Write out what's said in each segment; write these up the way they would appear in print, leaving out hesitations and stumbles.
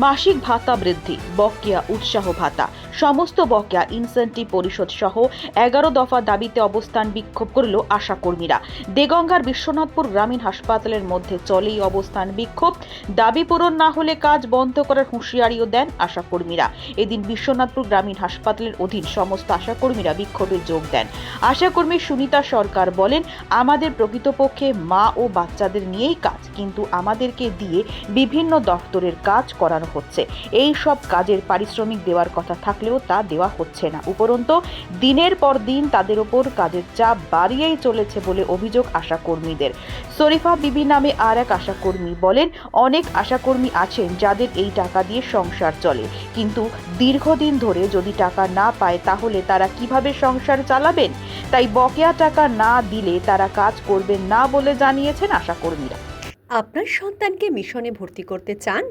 মাসিক ভাতা বৃদ্ধি, বকেয়া উৎসাহ ভাতা, সমস্ত বকেয়া ইনসেন্টিভ পরিশোধ সহ 11 দফা দাবিতে অবস্থান বিক্ষোভ করল আশাকর্মীরা। দেগঙ্গার বিশ্বনাথপুর গ্রামীণ হাসপাতালের মধ্যে চলে এই অবস্থান বিক্ষোভ। দাবি পূরণ না হলে কাজ বন্ধ করার হুঁশিয়ারিও দেন আশাকর্মীরা। এদিন বিশ্বনাথপুর গ্রামীণ হাসপাতালের অধীন সমস্ত আশাকর্মীরা বিক্ষোভে যোগ দেন। আশাকর্মী সুনিতা সরকার বলেন, আমাদের প্রকৃতপক্ষে মা ও বাচ্চাদের নিয়েই কাজ, কিন্তু আমাদেরকে দিয়ে বিভিন্ন দপ্তরের কাজ করানো হচ্ছে। এই সব কাজের পারিশ্রমিক দেওয়ার কথা থাকলেও তা দেওয়া হচ্ছে না। উপরন্তু দিনের পর দিন তাদের ওপর কাজের চাপ বাড়িয়েই চলেছে বলে অভিযোগ আশাকর্মীদের। শরীফা বিবি নামে আর এক আশাকর্মী বলেন, অনেক আশাকর্মী আছেন যাদের এই টাকা দিয়ে সংসার চলে, কিন্তু দীর্ঘদিন ধরে যদি টাকা না পায় তাহলে তারা কিভাবে সংসার চালাবেন? তাই বকেয়া টাকা না দিলে তারা কাজ করবেন না বলে জানিয়েছেন আশাকর্মীরা। আপনার সন্তানকে মিশনে ভর্তি করতে চান?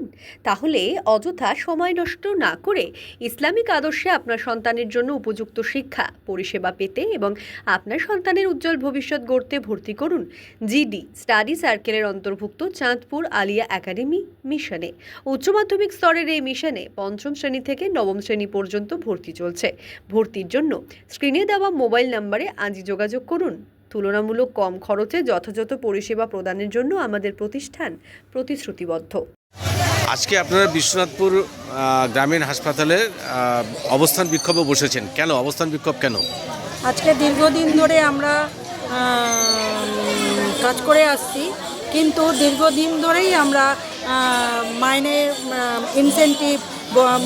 তাহলে অযথা সময় নষ্ট না করে ইসলামিক আদর্শে আপনার সন্তানের জন্য উপযুক্ত শিক্ষা পরিষেবা পেতে এবং আপনার সন্তানের উজ্জ্বল ভবিষ্যৎ গড়তে ভর্তি করুন জিডি স্টাডি সার্কেলের অন্তর্ভুক্ত চাঁদপুর আলিয়া একাডেমি মিশনে। উচ্চ মাধ্যমিক স্তরের এই মিশনে 5ম শ্রেণী থেকে 9ম শ্রেণী পর্যন্ত ভর্তি চলছে। ভর্তির জন্য স্ক্রিনে দেওয়া মোবাইল নম্বরে আজই যোগাযোগ করুন। তুলনামূলক কম খরচে যথাযথ পরিষেবা প্রদানের জন্য আমাদের প্রতিষ্ঠান প্রতিশ্রুতিবদ্ধ। আজকে আপনারা বিশ্বনাথপুর গ্রামীণ হাসপাতালে অবস্থান বিক্ষোভে বসেছেন, কেন অবস্থান বিক্ষোভ কেন? আজকে দীর্ঘদিন ধরে আমরা কাজ করে আসছি, কিন্তু দীর্ঘদিন ধরেই আমরা মাইনে ইনসেন্টিভ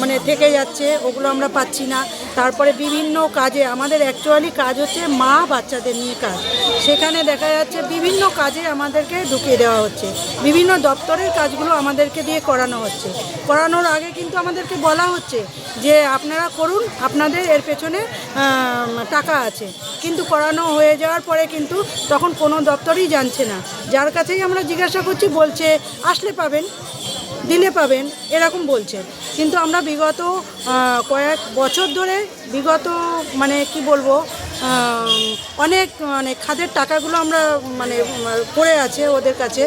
মানে থেকে যাচ্ছে, ওগুলো আমরা পাচ্ছি না। তারপরে বিভিন্ন কাজে আমাদের অ্যাকচুয়ালি কাজ হচ্ছে মা বাচ্চাদের নিয়ে কাজ, সেখানে দেখা যাচ্ছে বিভিন্ন কাজে আমাদেরকে ঢুকিয়ে দেওয়া হচ্ছে, বিভিন্ন দপ্তরের কাজগুলো আমাদেরকে দিয়ে করানো হচ্ছে। করানোর আগে কিন্তু আমাদেরকে বলা হচ্ছে যে আপনারা করুন, আপনাদের এর পেছনে টাকা আছে, কিন্তু করানো হয়ে যাওয়ার পরে কিন্তু তখন কোনো দপ্তরই জানছে না। যার কাছেই আমরা জিজ্ঞাসা করছি বলছে আসলে পাবেন, দিলে পাবেন, এরকম বলছে। কিন্তু আমরা বিগত কয়েক বছর ধরে মানে কি বলবো, অনেক খাদের টাকাগুলো আমরা পড়ে আছে ওদের কাছে,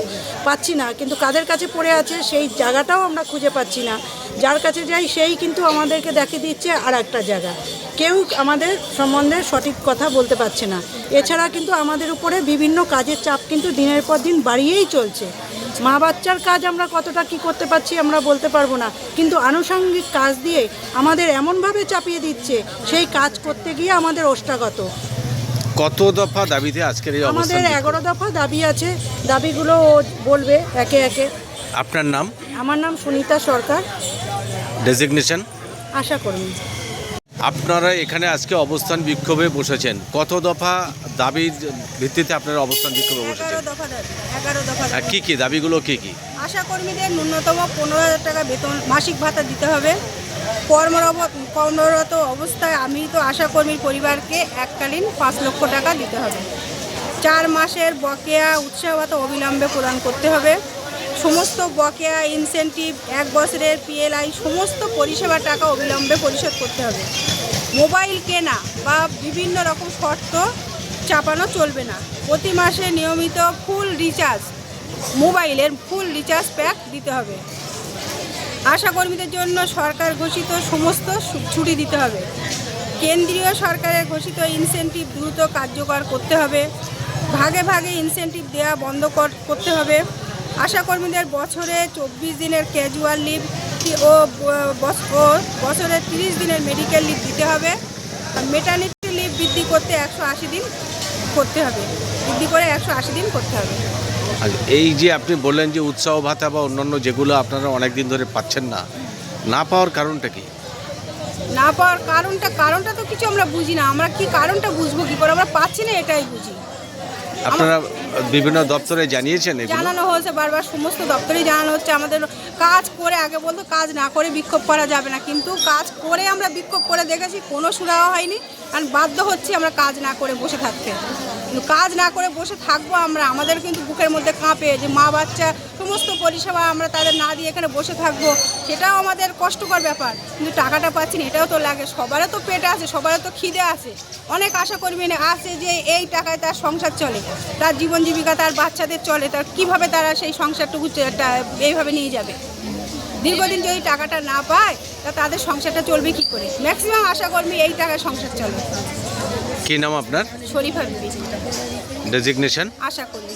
পাচ্ছি না। কিন্তু কাদের কাছে পড়ে আছে সেই জায়গাটাও আমরা খুঁজে পাচ্ছি না। যার কাছে যাই সেই কিন্তু আমাদেরকে দেখিয়ে দিচ্ছে আর একটা জায়গা। কেউ আমাদের সম্বন্ধে সঠিক কথা বলতে পারছে না। এছাড়া কিন্তু আমাদের উপরে বিভিন্ন কাজের চাপ কিন্তু দিনের পর দিন বাড়িয়েই চলছে। মা বাচ্চার কাজ আমরা কতটা কি করতে পারছি আমরা বলতে পারবো না, কিন্তু আনুষঙ্গিক কাজ দিয়ে আমাদের এমনভাবে চাপিয়ে দিচ্ছে, সেই কাজ করতে গিয়ে আমাদের ওষ্ঠাগত। কত দফা দাবিতে আজকের এই অবস্থান? আমাদের 11 দফা দাবি আছে, দাবিগুলো বলবে একে একে। আপনার নাম? আমার নাম সুনিতা সরকার, ডেজিগনেশন আশাকর্মী। আপনারা এখানে আজকে অবস্থান বিক্ষোভে বসেছেন, কত দফা দাবির ভিত্তিতে আপনারা অবস্থান বিক্ষোভে বসেছেন? 11 দফা দাবি। কি কি দাবিগুলো কি কি? আশাকর্মীদের ন্যূনতম 15,000 টাকা বেতন মাসিক ভাতা দিতে হবে। কর্মরত অবস্থায় আমি তো আশাকর্মীর পরিবারকে এককালীন 5 লক্ষ টাকা দিতে হবে। 4 মাসের বকেয়া উৎসাহ ভাতা অবিলম্বে প্রদান করতে হবে। সমস্ত বকেয়া ইনসেন্টিভ, 1 বছরের পিএলআই সমস্ত পরিষেবার টাকা অবিলম্বে পরিশোধ করতে হবে। মোবাইল কেনা বা বিভিন্ন রকম শর্ত চাপানো চলবে না। প্রতি মাসে নিয়মিত ফুল রিচার্জ, মোবাইলের ফুল রিচার্জ প্যাক দিতে হবে। আশাকর্মীদের জন্য সরকার ঘোষিত সমস্ত ছুটি দিতে হবে। কেন্দ্রীয় সরকারের ঘোষিত ইনসেন্টিভ দ্রুত কার্যকর করতে হবে। ভাগে ভাগে ইনসেন্টিভ দেওয়া বন্ধ করতে হবে। আশাকর্মীদের বছরে 24 দিনের ক্যাজুয়াল লিভ ও বছরে 30 দিনের মেডিকেল লিভ দিতে হবে। মেটার্নিটি লিভ বৃদ্ধি করতে 180 দিন করতে হবে, বৃদ্ধি করে 180 দিন করতে হবে। আর এই যে আপনি বললেন যে উৎসাহ ভাতা বা অন্যান্য যেগুলো আপনারা অনেক দিন ধরে পাচ্ছেন না, না পাওয়ার কারণটা কি? না পাওয়ার কারণটা তো কিছু আমরা বুঝি না। আমরা কি কারণটা বুঝবো কি করে? আমরা পাচ্ছি না এটাই বুঝি। আপনারা বিভিন্ন দপ্তরে জানিয়েছেন? জানানো হয়েছে বারবার, সমস্ত দপ্তরেই জানানো হচ্ছে। আমাদের কাজ করে, আগে বলতো কাজ না করে বিক্ষোভ করা যাবে না, কিন্তু কাজ করে আমরা বিক্ষোভ করে দেখেছি, কোনো সুরাহা হয়নি। কারণ বাধ্য হচ্ছি আমরা কাজ না করে বসে থাকতে। কিন্তু কাজ না করে বসে থাকবো আমরা, আমাদের কিন্তু বুকের মধ্যে কাঁপে যে মা বাচ্চা সমস্ত পরিষেবা আমরা তাদের না দিয়ে এখানে বসে থাকবো, সেটাও আমাদের কষ্টকর ব্যাপার। কিন্তু টাকাটা পাচ্ছি না, এটাও তো লাগে। সবারও তো পেটে আছে, সবারও তো খিদে আছে। অনেক আশাকর্মী আছে যে এই টাকায় তার সংসার চলে, তার জীবন জীবিকা, তার বাচ্চাদের চলে, তার কীভাবে তারা সেই সংসারটুকু এইভাবে নিয়ে যাবে? দীর্ঘদিন যদি টাকাটা না পায় তা তাদের সংসারটা চলবে কি করে? ম্যাক্সিমাম আশাকর্মী এই টাকায় সংসার চলে। কি নাম আপনার? শরীফা বিবি, ডেজিগনেশন? আশাকর্মী।